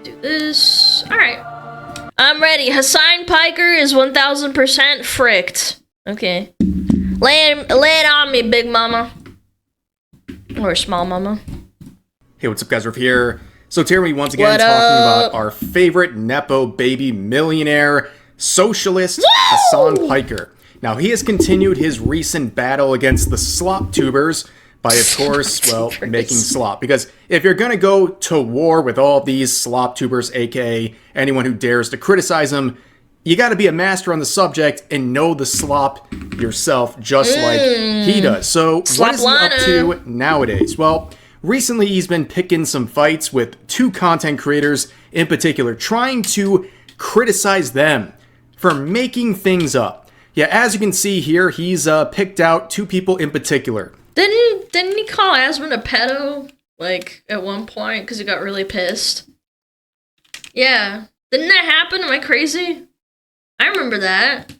Do this. Alright. I'm ready. Hassan Piker is 1000% fricked. Okay. Lay it on me, big mama. Or small mama. Hey, what's up, guys? We're here. So today we once again talking about our favorite Nepo baby millionaire socialist, Woo! Hassan Piker. Now, he has continued his recent battle against the slop tubers by, of course, well, making slop. Because if you're going to go to war with all these slop tubers, aka anyone who dares to criticize them, you got to be a master on the subject and know the slop yourself, just like he does. So what is he up to nowadays? Well, recently he's been picking some fights with two content creators in particular, trying to criticize them for making things up. Yeah, as you can see here, he's picked out two people in particular. Didn't he call Asmund a pedo, like, at one point, because he got really pissed? Yeah. Didn't that happen? Am I crazy? I remember that.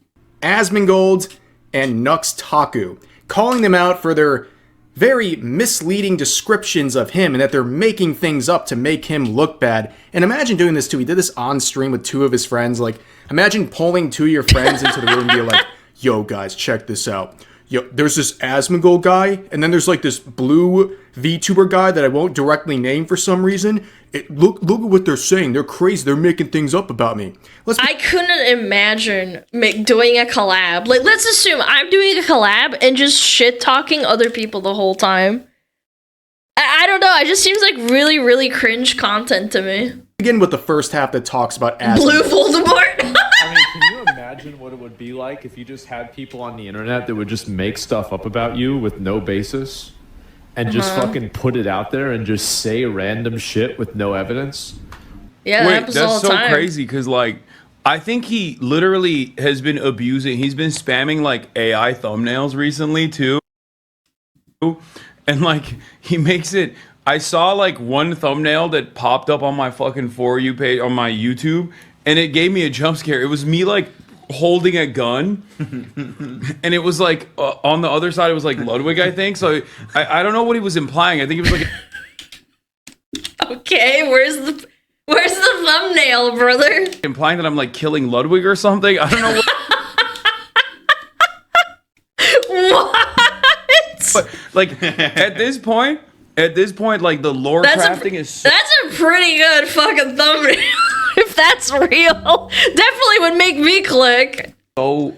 Asmongold and Nux Taku, calling them out for their very misleading descriptions of him and that they're making things up to make him look bad. And imagine doing this too. He did this on stream with two of his friends. Like, imagine pulling two of your friends into the room and be like, yo guys, check this out. Yo, there's this Asmongold guy, and then there's like this blue VTuber guy that I won't directly name for some reason. Look at what they're saying. They're crazy. They're making things up about me. I couldn't imagine doing a collab. Like, let's assume I'm doing a collab and just shit-talking other people the whole time. I don't know. It just seems like really, really cringe content to me. Begin with the first half that talks about Asmongold. Blue Voldemort. I mean, can you imagine what it would be like if you just had people on the internet that would just make stuff up about you with no basis and just fucking put it out there and just say random shit with no evidence? Yeah, that happens all the time. That's so crazy because, like, I think he literally has been abusing, he's been spamming, like, AI thumbnails recently, too. And, like, he makes it... I saw, like, one thumbnail that popped up on my fucking For You page on my YouTube, and it gave me a jump scare. It was me, like, holding a gun, and it was, like, on the other side, it was, like, Ludwig, I think. So I don't know what he was implying. I think it was, like... Okay, where's the thumbnail, brother? Implying that I'm, like, killing Ludwig or something? I don't know what... What? But, like, at this point, like, the lore crafting is so... That's a pretty good fucking thumbnail. If that's real, definitely would make me click. So,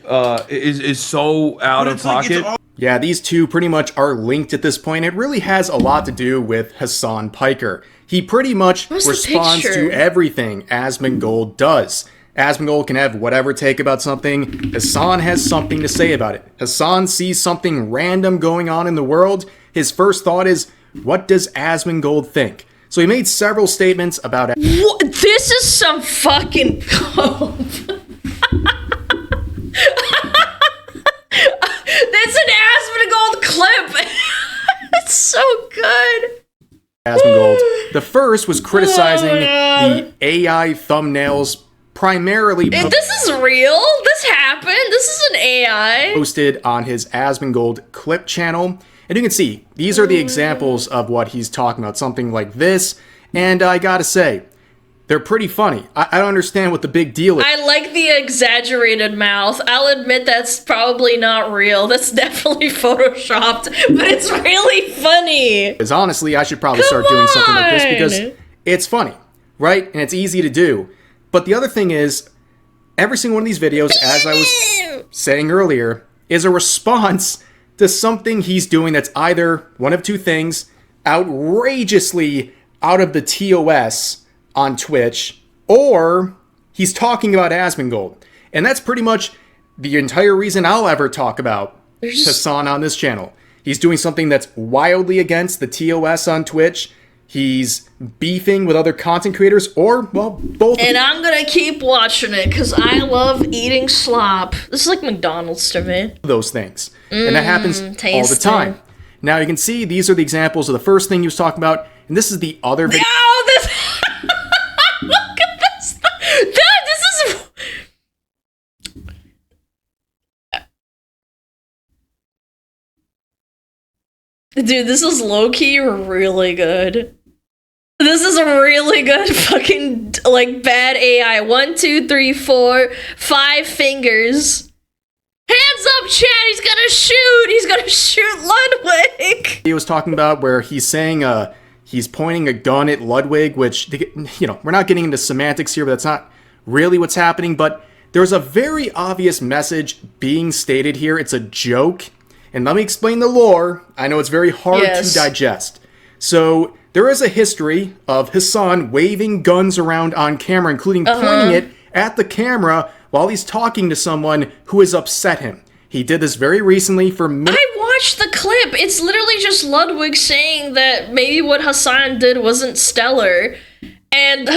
is so out of pocket. Yeah, these two pretty much are linked at this point. It really has a lot to do with Hassan Piker. He pretty much responds to everything Asmongold does. Asmongold can have whatever take about something. Hassan has something to say about it. Hassan sees something random going on in the world. His first thought is, what does Asmongold think? So he made several statements about... What? This is some fucking cope. That's an Asmongold clip. It's so good. Asmongold. The first was criticizing the AI thumbnails, primarily... This is real. This happened. This is an AI. Posted on his Asmongold clip channel. And you can see, these are the examples of what he's talking about. Something like this. And I gotta say, they're pretty funny. I don't understand what the big deal is. I like the exaggerated mouth. I'll admit that's probably not real. That's definitely photoshopped. But it's really funny. Because honestly, I should probably start doing something like this because it's funny, right? And it's easy to do. But the other thing is, every single one of these videos, as I was saying earlier, is a response to something he's doing that's either one of two things, outrageously out of the TOS on Twitch, or he's talking about Asmongold. And that's pretty much the entire reason I'll ever talk about Hassan on this channel. He's doing something that's wildly against the TOS on Twitch. He's beefing with other content creators, or, well, both. And I'm gonna keep watching it, because I love eating slop. This is like McDonald's to me. Those things. And that happens tasty. all the time. Now, you can see these are the examples of the first thing he was talking about, and this is the other video. No, this... Look at this. This is... Dude, this is low-key really good. This is a really good fucking, like, bad AI. 1, 2, 3, 4, 5 fingers. Hands up, Chad! He's gonna shoot! He's gonna shoot Ludwig! He was talking about where he's saying, he's pointing a gun at Ludwig, which, you know, we're not getting into semantics here, but that's not really what's happening, but there's a very obvious message being stated here. It's a joke, and let me explain the lore. I know it's very hard to digest. So, there is a history of Hassan waving guns around on camera, including pointing it at the camera while he's talking to someone who has upset him. He did this very recently for I watched the clip. It's literally just Ludwig saying that maybe what Hassan did wasn't stellar. And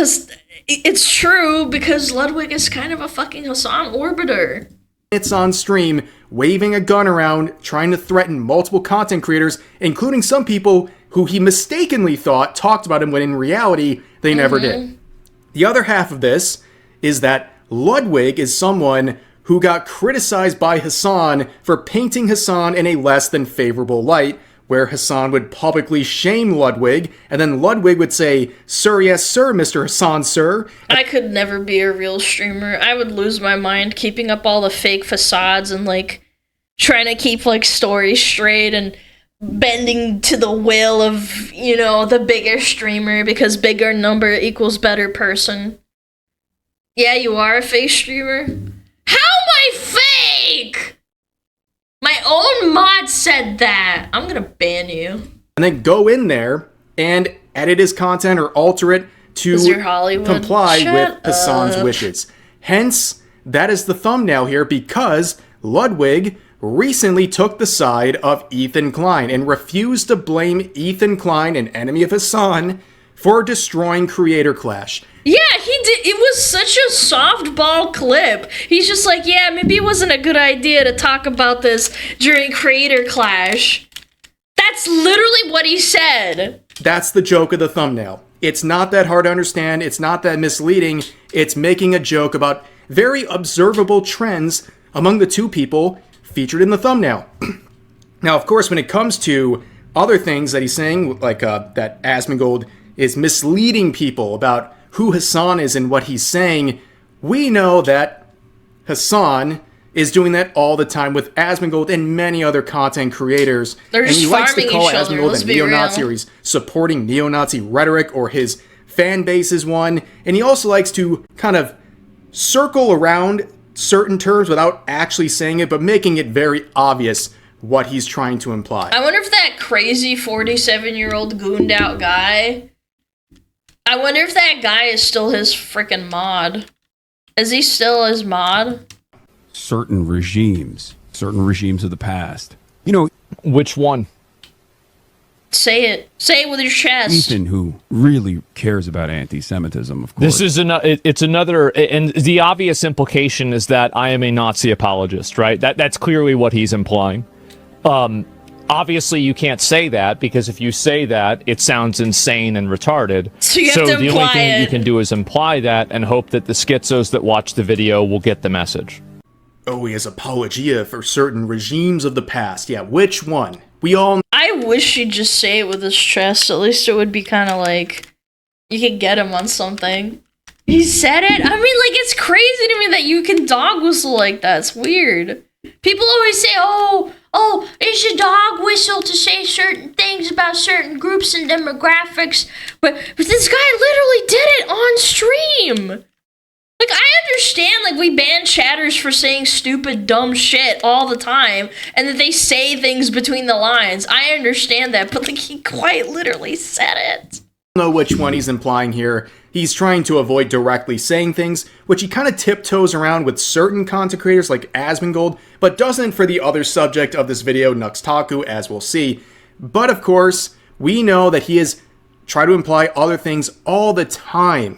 it's true because Ludwig is kind of a fucking Hassan orbiter. It's on stream, waving a gun around, trying to threaten multiple content creators, including some people who he mistakenly thought talked about him when in reality, they never did. The other half of this is that Ludwig is someone who got criticized by Hassan for painting Hassan in a less than favorable light, where Hassan would publicly shame Ludwig, and then Ludwig would say, "Sir, yes, sir, Mr. Hassan, sir." I could never be a real streamer. I would lose my mind keeping up all the fake facades and, like, trying to keep, like, stories straight and bending to the will of, you know, the bigger streamer because bigger number equals better person. Yeah, you are a fake streamer? How am I fake? My own mod said that. I'm gonna ban you. And then go in there and edit his content or alter it to comply with Hassan's wishes. Hence, that is the thumbnail here because Ludwig recently took the side of Ethan Klein and refused to blame Ethan Klein, an enemy of Hassan, for destroying Creator Clash. Yeah, he did. It was such a softball clip. He's just like, yeah, maybe it wasn't a good idea to talk about this during Creator Clash. That's literally what he said. That's the joke of the thumbnail. It's not that hard to understand. It's not that misleading. It's making a joke about very observable trends among the two people featured in the thumbnail. Now, of course, when it comes to other things that he's saying, like that Asmongold is misleading people about who Hassan is and what he's saying, we know that Hassan is doing that all the time with Asmongold and many other content creators. They're just and he likes to call each other, Asmongold a neo-Nazi, or he's supporting neo-Nazi rhetoric, or his fan base is one. And he also likes to kind of circle around certain terms without actually saying it, but making it very obvious what he's trying to imply. I wonder if that crazy 47-year-old gooned out guy, I wonder if that guy is still his freaking mod. Is he still his mod? Certain regimes of the past. You know, which one? Say it. Say it with your chest. Ethan, who really cares about anti-Semitism, of course. This is it's another, and the obvious implication is that I am a Nazi apologist, right? That's clearly what he's implying. Obviously, you can't say that, because if you say that, it sounds insane and retarded. So you have to the imply only thing it. you can do is imply that and hope that the schizos that watch the video will get the message. Oh, he has apologia for certain regimes of the past. Yeah, which one? We all... I wish he'd just say it with his chest. At least it would be kind of like you could get him on something. He said it? I mean, like, it's crazy to me that you can dog whistle like that. It's weird. People always say, oh, it's a dog whistle to say certain things about certain groups and demographics. But this guy literally did it on stream. Like, I understand, like, we ban chatters for saying stupid, dumb shit all the time, and that they say things between the lines. I understand that, but, like, he quite literally said it. I don't know which one he's implying here. He's trying to avoid directly saying things, which he kind of tiptoes around with certain content creators like Asmongold, but doesn't for the other subject of this video, Nux Taku, as we'll see. But, of course, we know that he is trying to imply other things all the time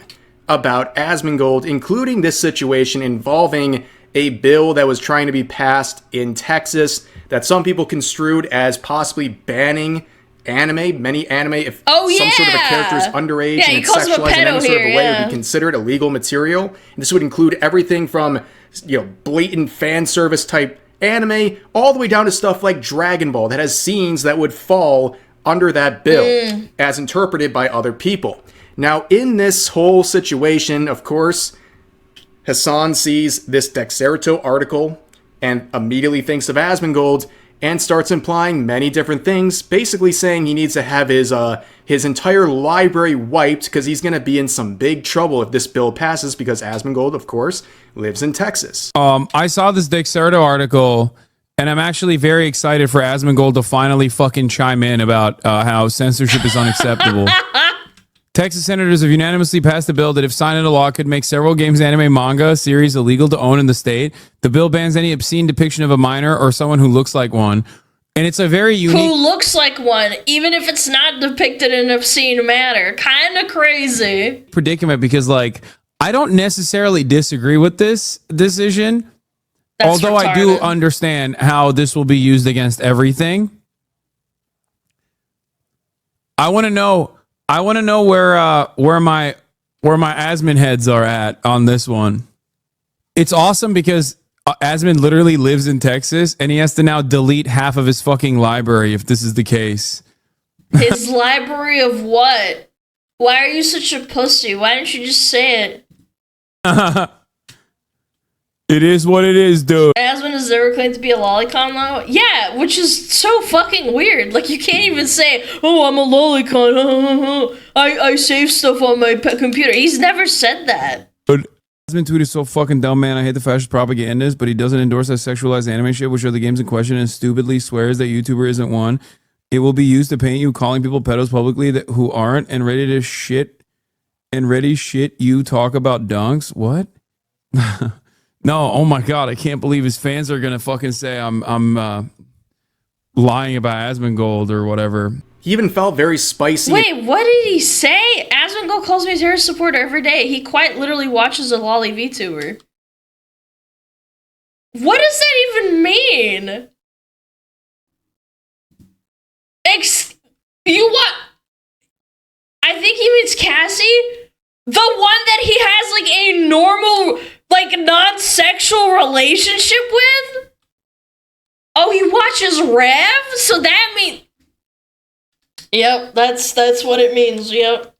about Asmongold, including this situation involving a bill that was trying to be passed in Texas that some people construed as possibly banning many anime, if some sort of a character is underage and it's sexualized in any sort of a way, it would be considered illegal material. And this would include everything from, blatant fan service type anime, all the way down to stuff like Dragon Ball that has scenes that would fall under that bill as interpreted by other people. Now, in this whole situation, of course, Hassan sees this Dexerto article and immediately thinks of Asmongold and starts implying many different things, basically saying he needs to have his entire library wiped because he's going to be in some big trouble if this bill passes, because Asmongold, of course, lives in Texas. I saw this Dexerto article, and I'm actually very excited for Asmongold to finally fucking chime in about how censorship is unacceptable. Texas senators have unanimously passed a bill that, if signed into law, could make several games, anime, manga series illegal to own in the state. The bill bans any obscene depiction of a minor or someone who looks like one. And it's a very unique... Who looks like one, even if it's not depicted in an obscene manner. Kind of crazy. ...predicament, because, like, I don't necessarily disagree with this decision. That's although retarded. I do understand how this will be used against everything. I want to know where my Asmon heads are at on this one. It's awesome because Asmon literally lives in Texas and he has to now delete half of his fucking library if this is the case. His library of what? Why are you such a pussy? Why didn't you just say it? It is what it is, dude. Asmon has never claimed to be a lolicon, though? Yeah, which is so fucking weird. Like, you can't even say, oh, I'm a lolicon. I save stuff on my computer. He's never said that. Asmon tweet is so fucking dumb, man. I hate the fascist propagandist, but he doesn't endorse that sexualized anime shit, which are the games in question, and stupidly swears that YouTuber isn't one. It will be used to paint you calling people pedos publicly that who aren't and ready shit you talk about dunks. What? No, oh my god, I can't believe his fans are gonna fucking say I'm lying about Asmongold or whatever. He even felt very spicy. Wait, what did he say? Asmongold calls me a terrorist supporter every day. He quite literally watches a lolly VTuber. What does that even mean? You what? I think he means Cassie? The one that he has, like, a normal, like, non-sexual relationship with? Oh, he watches Rev? So that means... Yep, that's what it means, yep.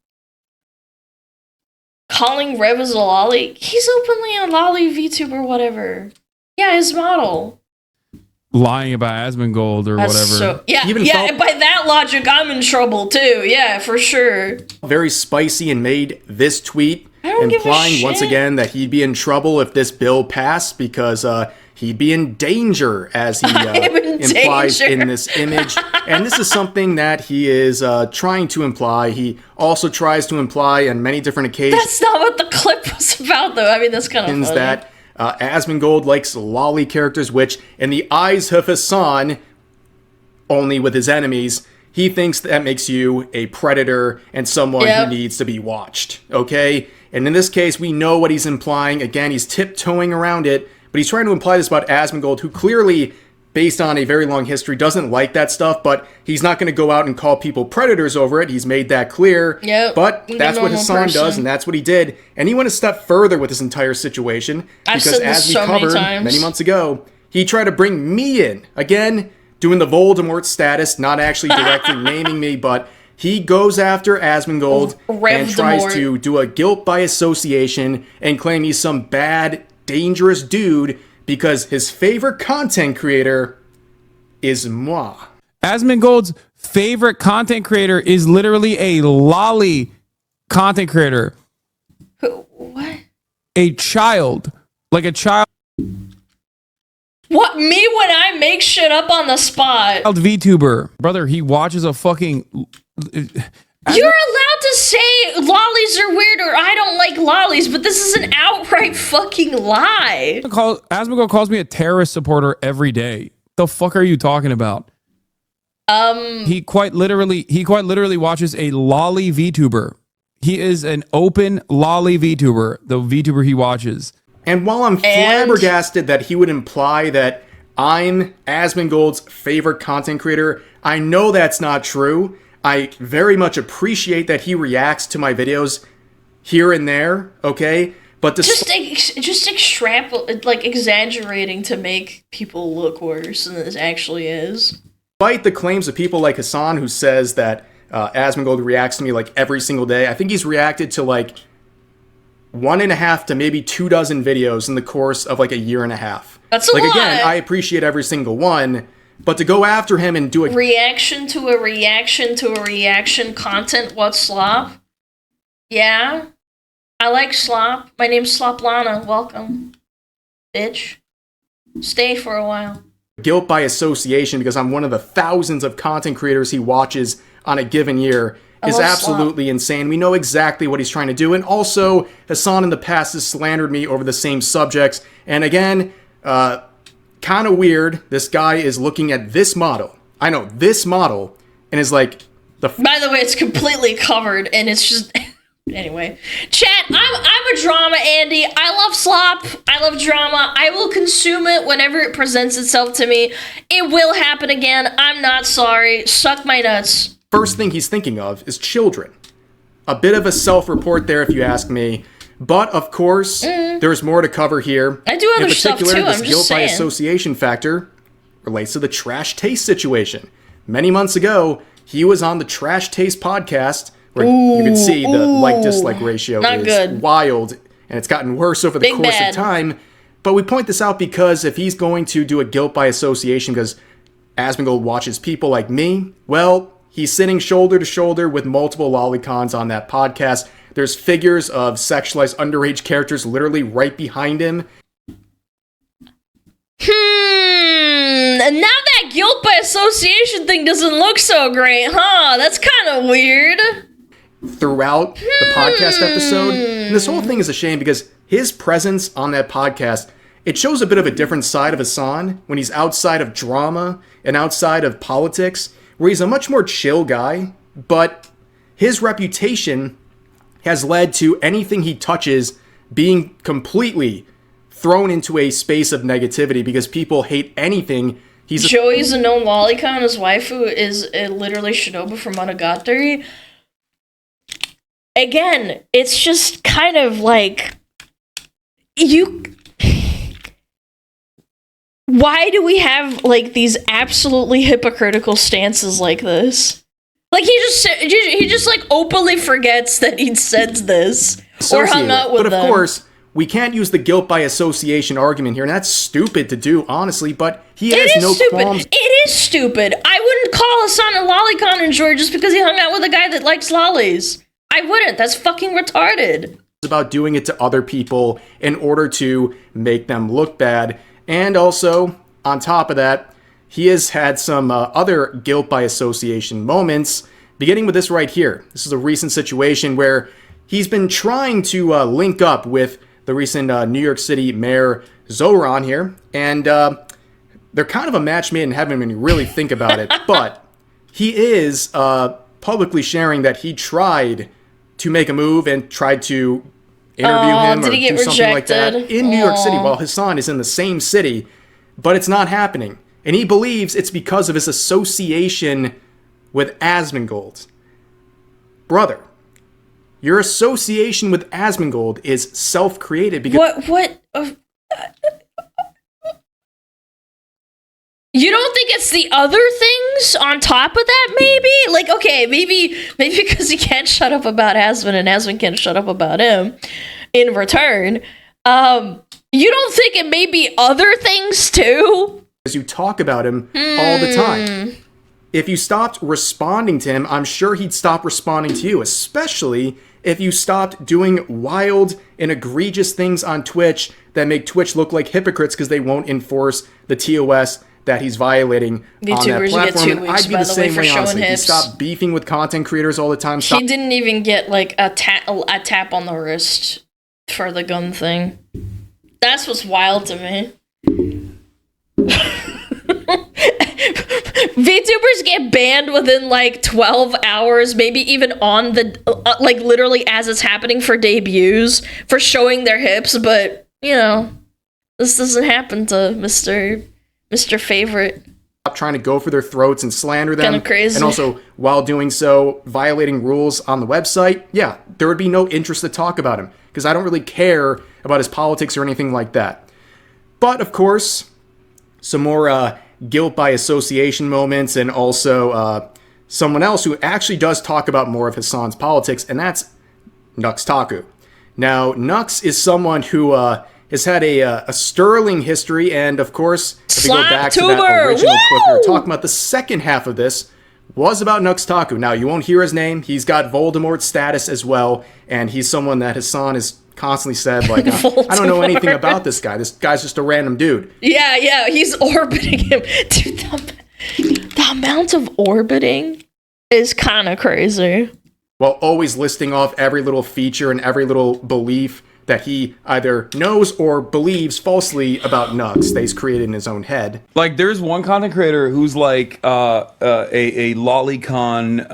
Calling Rev as a lolly? He's openly a lolly VTuber, whatever. Yeah, his model. Lying about Asmongold or That's whatever. So, yeah, and by that logic, I'm in trouble too. Yeah, for sure. Very spicy and made this tweet implying once shit. again that he'd be in trouble if this bill passed because he'd be in danger, as he implies in this image. And this is something that he is trying to imply. He also tries to imply on many different occasions. That's not what the clip was about, though. I mean, that's kind of funny. That Asmongold likes lolly characters, which, in the eyes of Hassan, only with his enemies, he thinks that makes you a predator and someone who needs to be watched, okay? And in this case, we know what he's implying. Again, he's tiptoeing around it, but he's trying to imply this about Asmongold, who clearly, based on a very long history, doesn't like that stuff, but he's not going to go out and call people predators over it. He's made that clear. Yep. But that's what Hassan does, and that's what he did. And he went a step further with this entire situation, because as we covered many months ago, he tried to bring me in. Again, doing the Voldemort status, not actually directly naming me, but he goes after Asmongold and tries to do a guilt by association and claim he's some bad, dangerous dude because his favorite content creator is moi. Asmongold's favorite content creator is literally a lolly content creator. What? A child. Like a child. What, me when I make shit up on the spot? VTuber. Brother, he watches a fucking... You're allowed to say lollies are weird or I don't like lollies, but this is an outright fucking lie. Asmongold calls me a terrorist supporter every day. The fuck are you talking about? He quite literally watches a lolly VTuber. He is an open lolly VTuber, the VTuber he watches. And while I'm flabbergasted that he would imply that I'm Asmongold's favorite content creator, I know that's not true. I very much appreciate that he reacts to my videos here and there, okay? But just extrapolate, like exaggerating to make people look worse than this actually is. Despite the claims of people like Hassan, who says that Asmongold reacts to me like every single day, I think he's reacted to like 1.5 to maybe 2 dozen videos in the course of like a year and a half. That's a like lot. Again, I appreciate every single one, but to go after him and do a reaction to a reaction to a reaction content, what slop? Yeah. I like slop. My name's SmugAlana. Welcome. Bitch. Stay for a while. Guilt by association, because I'm one of the thousands of content creators he watches on a given year, is absolutely slop. Insane. We know exactly what he's trying to do. And also, Hassan in the past has slandered me over the same subjects. And again, kind of weird. This guy is looking at this model. I know, this model. And is like... By the way, it's completely covered. And it's just... Anyway, chat, I'm a drama Andy. I love slop. I love drama. I will consume it whenever it presents itself to me. It will happen again. I'm not sorry. Suck my nuts. First thing he's thinking of is children. A bit of a self-report there, if you ask me. But, of course, there's more to cover here. I do other stuff, too. In particular, this guilt by association factor relates to the trash taste situation. Many months ago, he was on the Trash Taste podcast, where you can see the like-dislike ratio is good. Wild, and it's gotten worse over the course of time. But we point this out because if he's going to do a guilt by association because Asmongold watches people like me, well, he's sitting shoulder to shoulder with multiple lolicons on that podcast. There's figures of sexualized underage characters literally right behind him. And now that guilt by association thing doesn't look so great, huh? That's kind of weird. Throughout the podcast episode. And this whole thing is a shame because his presence on that podcast, it shows a bit of a different side of Hassan when he's outside of drama and outside of politics, where he's a much more chill guy, but his reputation has led to anything he touches being completely thrown into a space of negativity because people hate anything. Joey's a known lolicon. His waifu is literally Shinobu from Monogatari. Again, it's just kind of like why do we have like these absolutely hypocritical stances like this? Like he just like openly forgets that he said this or hung out with them. But of course, we can't use the guilt by association argument here, and that's stupid to do, honestly, but he has no qualms. It is stupid. I wouldn't call Hassan a lolicon enjoyer just because he hung out with a guy that likes lollies. I wouldn't. That's fucking retarded. It's about doing it to other people in order to make them look bad. And also, on top of that, he has had some other guilt by association moments, beginning with this right here. This is a recent situation where he's been trying to link up with the recent New York City Mayor Zoran here, and they're kind of a match made in heaven when you really think about it, but he is publicly sharing that he tried to make a move and tried to interview him or do something like that in New York City while Hassan is in the same city, but it's not happening. And he believes it's because of his association with Asmongold. Brother, your association with Asmongold is self-created because... What? You don't think it's the other things on top of that, maybe? Like, okay, maybe because he can't shut up about Asmon and Asmon can't shut up about him in return. You don't think it may be other things, too? Because you talk about him all the time. If you stopped responding to him, I'm sure he'd stop responding to you, especially if you stopped doing wild and egregious things on Twitch that make Twitch look like hypocrites because they won't enforce the TOS that he's violating on that platform. And I'd be the same way, honestly. If you stop beefing with content creators all the time. He didn't even get like a tap on the wrist for the gun thing. That's what's wild to me. VTubers get banned within like 12 hours, maybe even on the like literally as it's happening for debuts for showing their hips, but you know, this doesn't happen to Mr. Favorite. Stop trying to go for their throats and slander them. Kind of crazy. And also, while doing so, violating rules on the website, yeah, there would be no interest to talk about him because I don't really care about his politics or anything like that. But, of course, some more guilt by association moments, and also someone else who actually does talk about more of Hassan's politics, and that's Nux Taku. Now, Nux is someone who has had a sterling history, and of course, if we go back to that original clip we were talking about, the second half of this was about Nux Taku. Now, you won't hear his name. He's got Voldemort status as well, and he's someone that Hassan has constantly said, like, I don't know anything about this guy. This guy's just a random dude. Yeah, he's orbiting him. Dude, the amount of orbiting is kind of crazy. While always listing off every little feature and every little belief that he either knows or believes falsely about Nux that he's created in his own head. Like, there's one content creator who's like a lolicon,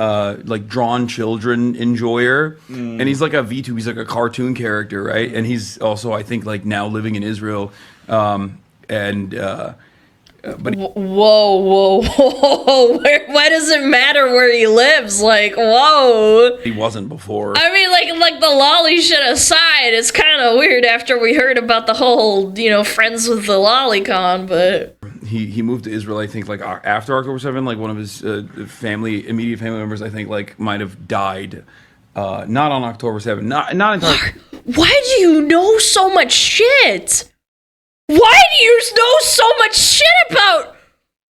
like drawn children enjoyer, and he's like a VTuber. He's like a cartoon character, right? And he's also, I think, like now living in Israel, but whoa! Why does it matter where he lives? Like, whoa! he wasn't before. I mean, like the lolly shit aside, it's kind of weird after we heard about the whole, friends with the lolicon, but He moved to Israel, I think, like after October 7th. Like one of his immediate family members, I think, like might have died. Not on October 7th. Not entirely. Why do you know so much shit? Why do you know so much shit about?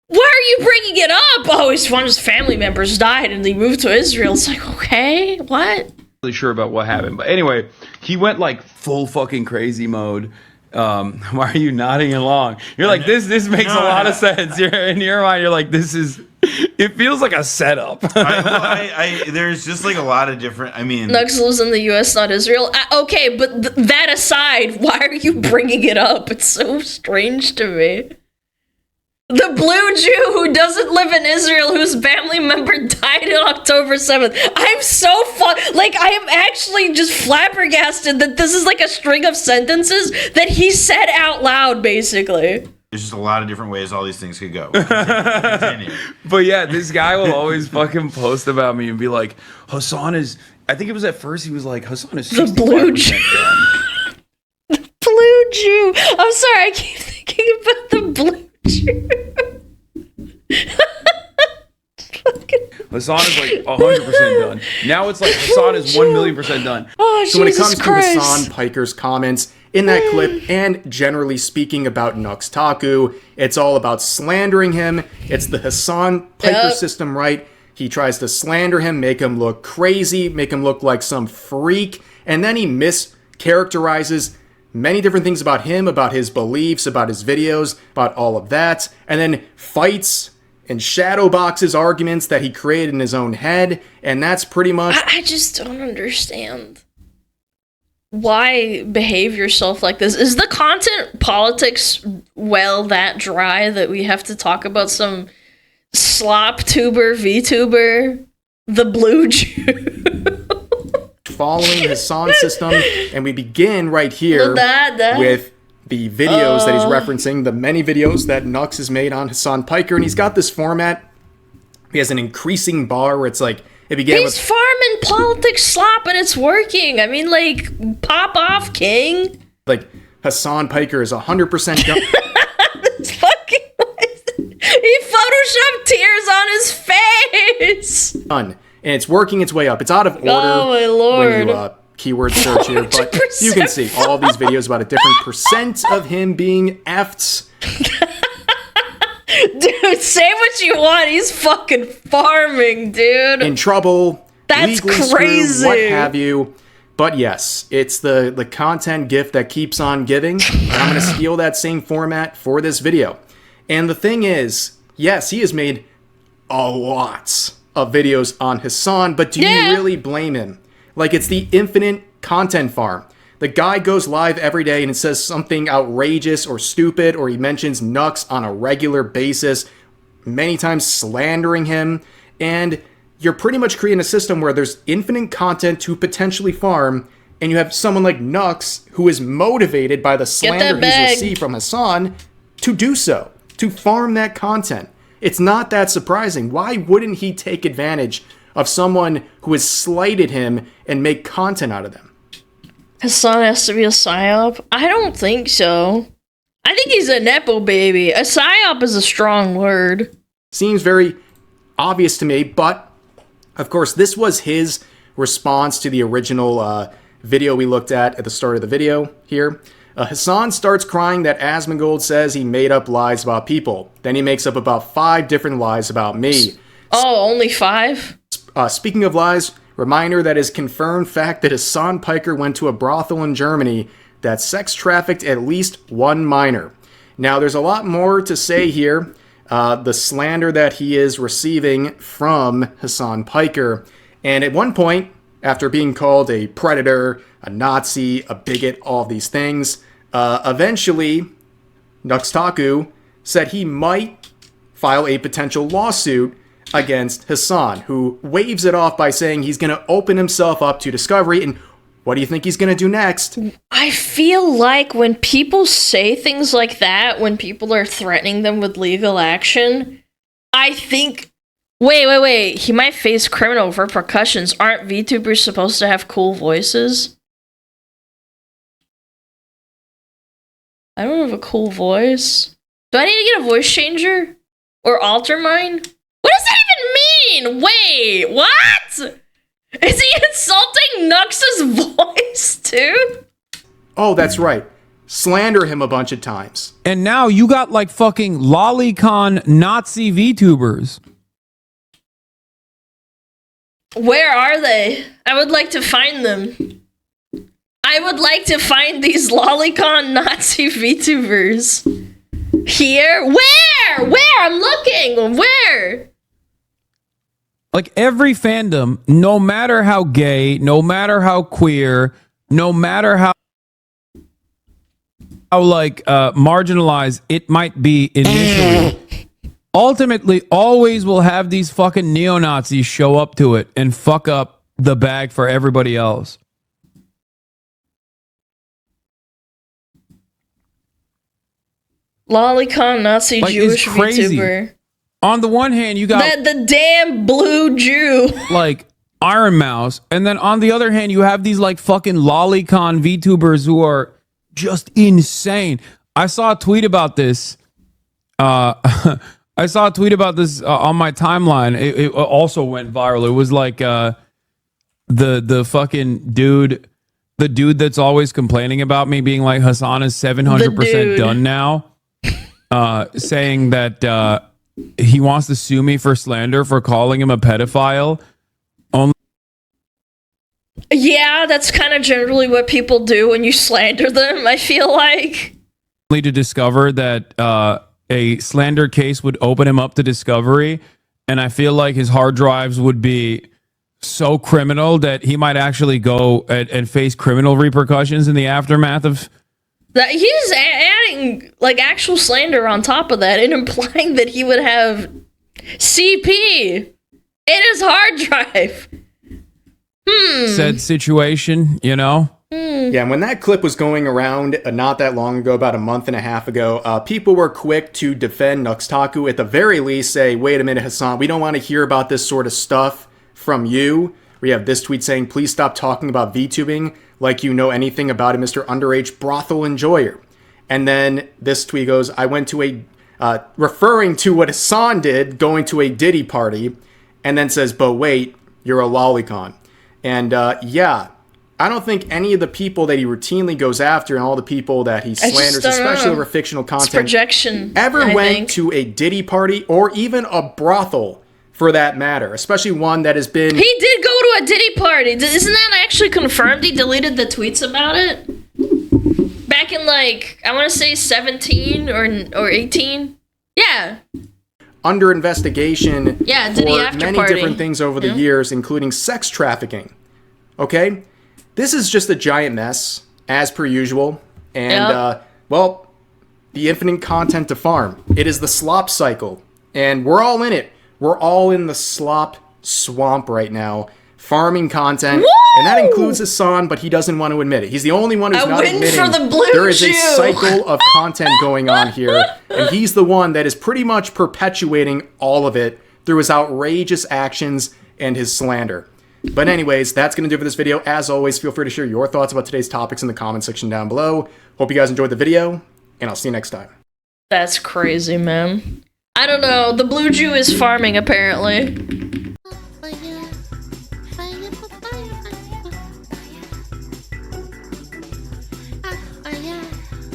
Why are you bringing it up? Oh, one of his family members died and he moved to Israel. It's like, okay, what? Really sure about what happened, but anyway, he went like full fucking crazy mode. Why are you nodding along? You're like, this makes a lot of sense. You're in your mind. You're like, it feels like a setup. There's just like a lot of different. I mean, Nux lives in the U.S., not Israel. Okay, but that aside, why are you bringing it up? It's so strange to me. The blue Jew who doesn't live in Israel, whose family member died on October 7th. I'm so I am actually just flabbergasted that this is like a string of sentences that he said out loud, basically. There's just a lot of different ways all these things could go. Continue. But yeah, this guy will always fucking post about me and be like, Hassan is. I think it was at first he was like, Hassan is the blue Jew. The blue Jew. I'm sorry, I keep thinking about the blue Jew. Hassan is like 100% done. Now it's like Hassan is 1,000,000% done. Oh, so when it comes Christ. to Hassan Piker's comments in that clip, and generally speaking about Nux Taku, it's all about slandering him. It's the Hassan Piker system, right? He tries to slander him, make him look crazy, make him look like some freak, and then he mischaracterizes many different things about him, about his beliefs, about his videos, about all of that, and then fights and shadow boxes arguments that he created in his own head, and that's pretty much... I just don't understand. Why behave yourself like this? Is the content politics, that dry that we have to talk about some slop tuber, VTuber, the blue Jew? Following the Hassan system, and we begin right here with the videos that he's referencing, the many videos that Nux has made on Hassan Piker, and he's got this format. He has an increasing bar where it's like, it began He's farming politics slop and it's working. I mean, like, pop off, king. Like, Hassan Piker is 100% done. It's fucking... He photoshopped tears on his face. And it's working its way up. It's out of order. Oh, my Lord. When you keyword search here, but you can see all these videos about a different percent of him being effed. Dude, say what you want. He's fucking farming, dude. In trouble. That's legally crazy. Screwed, what have you. But yes, it's the content gift that keeps on giving. And I'm going to steal that same format for this video. And the thing is, yes, he has made a lot of videos on Hassan, but do you really blame him? Like, it's the infinite content farm. The guy goes live every day and it says something outrageous or stupid, or he mentions Nux on a regular basis, many times slandering him, and you're pretty much creating a system where there's infinite content to potentially farm, and you have someone like Nux who is motivated by the slander he's received from Hassan to do so, to farm that content. It's not that surprising. Why wouldn't he take advantage of someone who has slighted him and make content out of them? Hassan has to be a psyop? I don't think so. I think he's a nepo baby. A psyop is a strong word. Seems very obvious to me, but of course this was his response to the original video we looked at the start of the video here. Hassan starts crying that Asmongold says he made up lies about people. Then he makes up about 5 different lies about me. Oh, only 5? Speaking of lies, reminder that is confirmed fact that Hassan Piker went to a brothel in Germany that sex trafficked at least 1 minor. Now, there's a lot more to say here. The slander that he is receiving from Hassan Piker. And at one point, after being called a predator, a Nazi, a bigot, all of these things, eventually, Nux Taku said he might file a potential lawsuit against Hassan, who waves it off by saying he's going to open himself up to discovery. And what do you think he's going to do next? I feel like when people say things like that, when people are threatening them with legal action, I think... Wait. He might face criminal repercussions. Aren't VTubers supposed to have cool voices? I don't have a cool voice. Do I need to get a voice changer? Or alter mine? What does that even mean? Wait, what? Is he insulting Nux's voice too? Oh, that's right. Slander him a bunch of times. And now you got like fucking lolicon Nazi VTubers. Where are they? I would like to find them. I would like to find these lolicon Nazi VTubers. Here? Where? I'm looking. Where? Like every fandom, no matter how gay, no matter how queer, no matter how like marginalized it might be initially, ultimately always will have these fucking neo-Nazis show up to it and fuck up the bag for everybody else. Lolicon Nazi Like, Jewish it's crazy. VTuber. On the one hand, you got The damn blue Jew. like Iron Mouse, and then on the other hand, you have these like fucking lolicon VTubers who are just insane. I saw a tweet about this. I saw a tweet about this on my timeline. It also went viral. It was like the fucking dude, the dude that's always complaining about me being like Hassan is 700% done now, saying that he wants to sue me for slander for calling him a pedophile. Yeah, that's kind of generally what people do when you slander them, I feel like. Only to discover that a slander case would open him up to discovery, and I feel like his hard drives would be so criminal that he might actually go and face criminal repercussions in the aftermath of... That he's adding like actual slander on top of that and implying that he would have CP in his hard drive. Said situation, you know? Yeah, and when that clip was going around not that long ago, about a month and a half ago, people were quick to defend Nux Taku, at the very least say, wait a minute, Hassan, we don't want to hear about this sort of stuff from you. We have this tweet saying, please stop talking about VTubing like you know anything about it, Mr. Underage Brothel Enjoyer. And then this tweet goes, I went to a, referring to what Hassan did, going to a Diddy party, and then says, but wait, you're a lolicon. And yeah, I don't think any of the people that he routinely goes after and all the people that he slanders, especially over fictional content, projection, ever went to a Diddy party or even a brothel for that matter, especially one that has been... He did go to a Diddy party. Isn't that actually confirmed? He deleted the tweets about it? Back in like, I want to say 17 or 18? Yeah. Under investigation yeah, Diddy for after many party. different things over the years, including sex trafficking. Okay? This is just a giant mess, as per usual. And, well, the infinite content to farm. It is the slop cycle. And we're all in it. We're all in the slop swamp right now, farming content. Woo! And that includes Hassan, but he doesn't want to admit it. He's the only one who's not admitting for the blue there is Jew. a cycle of content going on here. And he's the one that is pretty much perpetuating all of it through his outrageous actions and his slander. But anyways, that's going to do it for this video. As always, feel free to share your thoughts about today's topics in the comment section down below. Hope you guys enjoyed the video, and I'll see you next time. That's crazy, man. I don't know. The blue Jew is farming, apparently.